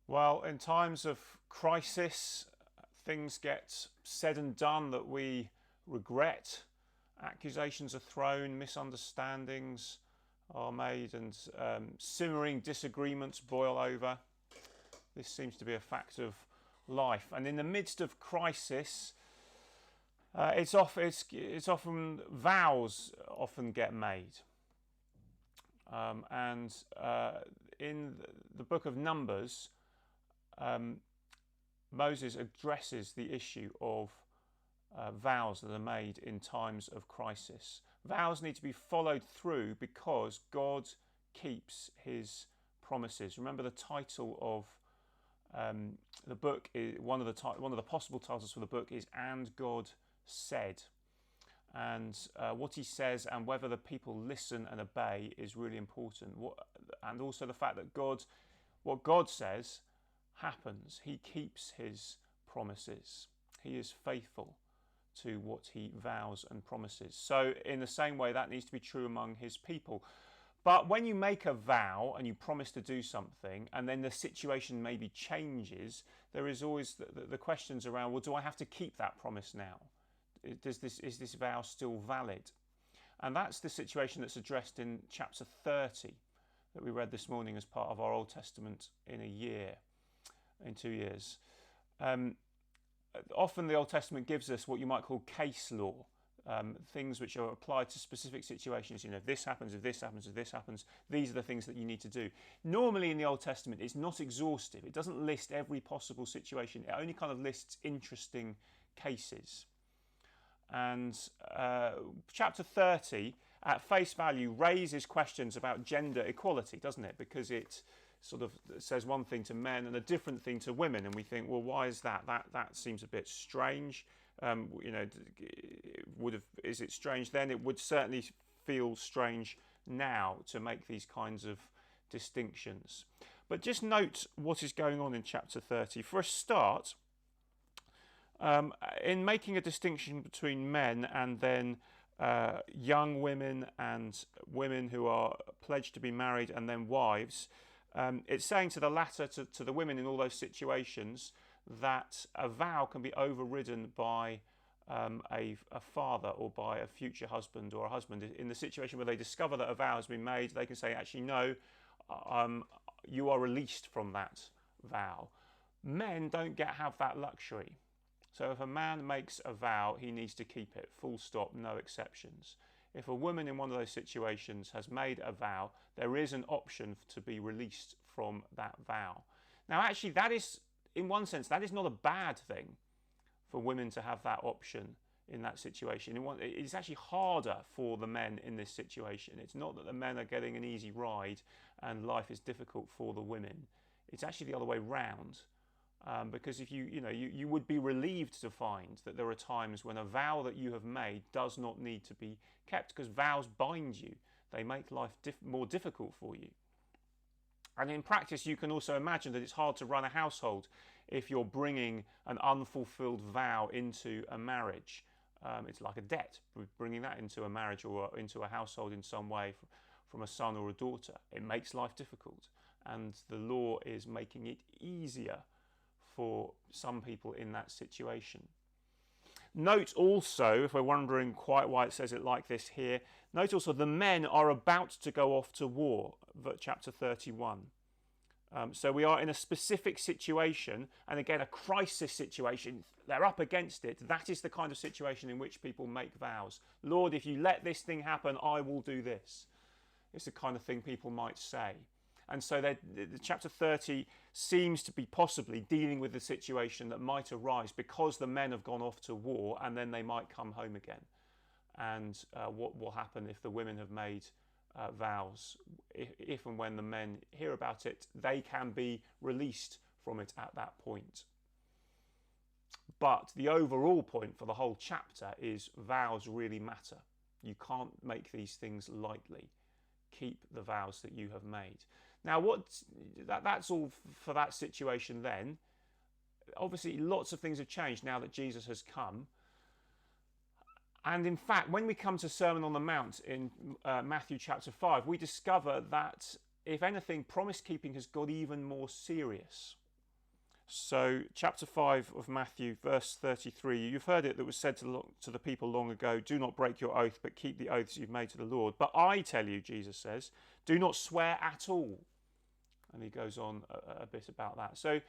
Well, in times of crisis, things get said and done that we regret. Accusations are thrown, misunderstandings are made, and simmering disagreements boil over. This seems to be a fact of life. And in the midst of crisis, it's often vows often get made. And in the book of Numbers, Moses addresses the issue of vows that are made in times of crisis. Vows need to be followed through because God keeps his promises. Remember, the title of the book is one of the possible titles for the book is "And God Said," and what he says and whether the people listen and obey is really important. And also the fact that what God says happens. He keeps his promises. He is faithful to what he vows and promises. So in the same way, that needs to be true among his people. But when you make a vow and you promise to do something and then the situation maybe changes, there is always the questions around, well, do I have to keep that promise now? Is this vow still valid? And that's the situation that's addressed in chapter 30 that we read this morning as part of our Old Testament in 2 years. Often the Old Testament gives us what you might call case law, things which are applied to specific situations. If this happens, if this happens, if this happens, these are the things that you need to do. Normally in the Old Testament, it's not exhaustive. It doesn't list every possible situation. It only kind of lists interesting cases. And chapter 30, at face value, raises questions about gender equality, doesn't it? Because it sort of says one thing to men and a different thing to women, and we think, well, why is that? That seems a bit strange. Is it strange then? It would certainly feel strange now to make these kinds of distinctions. But just note what is going on in chapter 30. For a start, in making a distinction between men and then young women and women who are pledged to be married and then wives, it's saying to the latter, to the women in all those situations, that a vow can be overridden by a father or by a future husband or a husband. In the situation where they discover that a vow has been made, they can say, actually, no, you are released from that vow. Men don't have that luxury. So if a man makes a vow, he needs to keep it, full stop, no exceptions. If a woman in one of those situations has made a vow, there is an option to be released from that vow. Now, actually, that is, in one sense, that is not a bad thing for women to have that option in that situation. It's actually harder for the men in this situation. It's not that the men are getting an easy ride and life is difficult for the women. It's actually the other way round. Because if you would be relieved to find that there are times when a vow that you have made does not need to be kept, because vows bind you. They make life more difficult for you. And in practice, you can also imagine that it's hard to run a household if you're bringing an unfulfilled vow into a marriage. It's like a debt, bringing that into a marriage or into a household in some way from a son or a daughter. It makes life difficult, and the law is making it easier for some people in that situation. Note also, if we're wondering quite why it says it like this here, note also the men are about to go off to war, chapter 31. So we are in a specific situation, and again a crisis situation. They're up against it. That is the kind of situation in which people make vows. Lord, if you let this thing happen, I will do this. It's the kind of thing people might say. And so the chapter 30 seems to be possibly dealing with the situation that might arise because the men have gone off to war and then they might come home again. And what will happen if the women have made vows? If and when the men hear about it, they can be released from it at that point. But the overall point for the whole chapter is vows really matter. You can't make these things lightly. Keep the vows that you have made. Now, that's all for that situation then. Obviously, lots of things have changed now that Jesus has come. And in fact, when we come to Sermon on the Mount in Matthew chapter 5, we discover that, if anything, promise keeping has got even more serious. So, chapter 5 of Matthew, verse 33, you've heard it that was said to the people long ago, do not break your oath, but keep the oaths you've made to the Lord. But I tell you, Jesus says, do not swear at all. And he goes on a bit about that. So,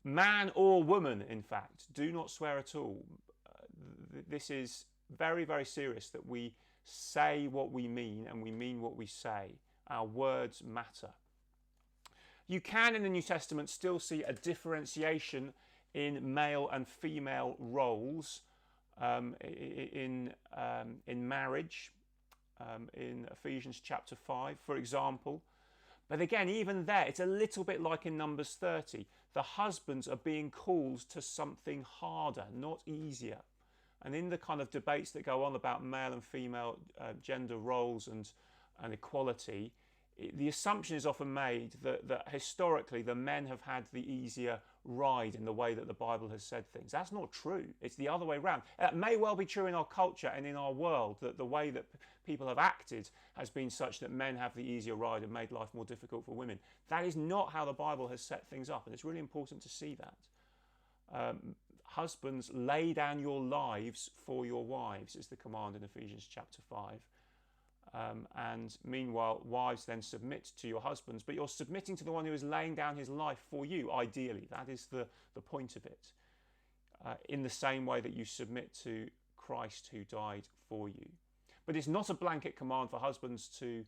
man or woman, in fact, do not swear at all. This is very, very serious, that we say what we mean and we mean what we say. Our words matter. You can, in the New Testament, still see a differentiation in male and female roles in marriage, in Ephesians chapter 5, for example. But again, even there, it's a little bit like in Numbers 30. The husbands are being called to something harder, not easier. And in the kind of debates that go on about male and female gender roles and equality, the assumption is often made that historically the men have had the easier ride in the way that the Bible has said things. That's not true. It's the other way around. It may well be true in our culture and in our world that the way that people have acted has been such that men have the easier ride and made life more difficult for women. That is not how the Bible has set things up, and it's really important to see that. Husbands, lay down your lives for your wives is the command in Ephesians chapter 5. And meanwhile, wives then submit to your husbands, but you're submitting to the one who is laying down his life for you, ideally. That is the point of it. In the same way that you submit to Christ who died for you. But it's not a blanket command for husbands to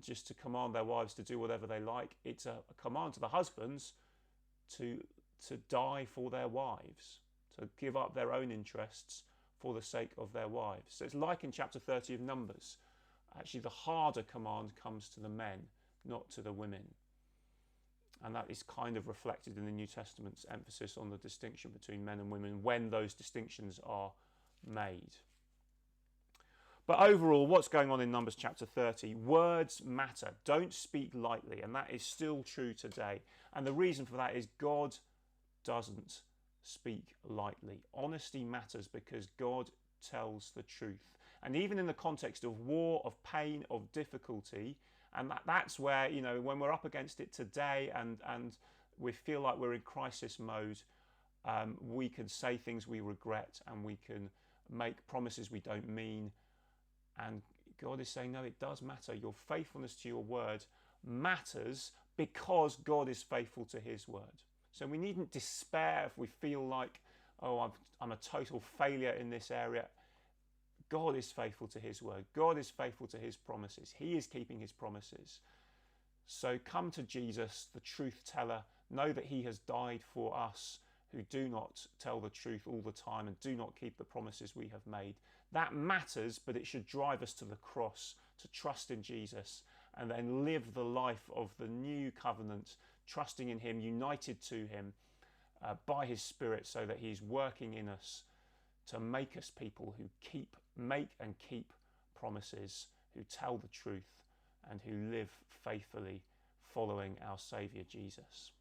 just to command their wives to do whatever they like. It's a command to the husbands to die for their wives, to give up their own interests for the sake of their wives. So it's like in chapter 30 of Numbers. Actually, the harder command comes to the men, not to the women. And that is kind of reflected in the New Testament's emphasis on the distinction between men and women when those distinctions are made. But overall, what's going on in Numbers chapter 30? Words matter. Don't speak lightly. And that is still true today. And the reason for that is God doesn't speak lightly. Honesty matters because God tells the truth. And even in the context of war, of pain, of difficulty, and that's where, when we're up against it today and we feel like we're in crisis mode, we can say things we regret and we can make promises we don't mean. And God is saying, no, it does matter. Your faithfulness to your word matters because God is faithful to his word. So we needn't despair if we feel like, oh, I'm a total failure in this area. God is faithful to his word. God is faithful to his promises. He is keeping his promises. So come to Jesus, the truth teller. Know that he has died for us who do not tell the truth all the time and do not keep the promises we have made. That matters, but it should drive us to the cross, to trust in Jesus and then live the life of the new covenant, trusting in him, united to him by his Spirit, so that he's working in us to make us people who make and keep promises, who tell the truth and who live faithfully following our Saviour Jesus.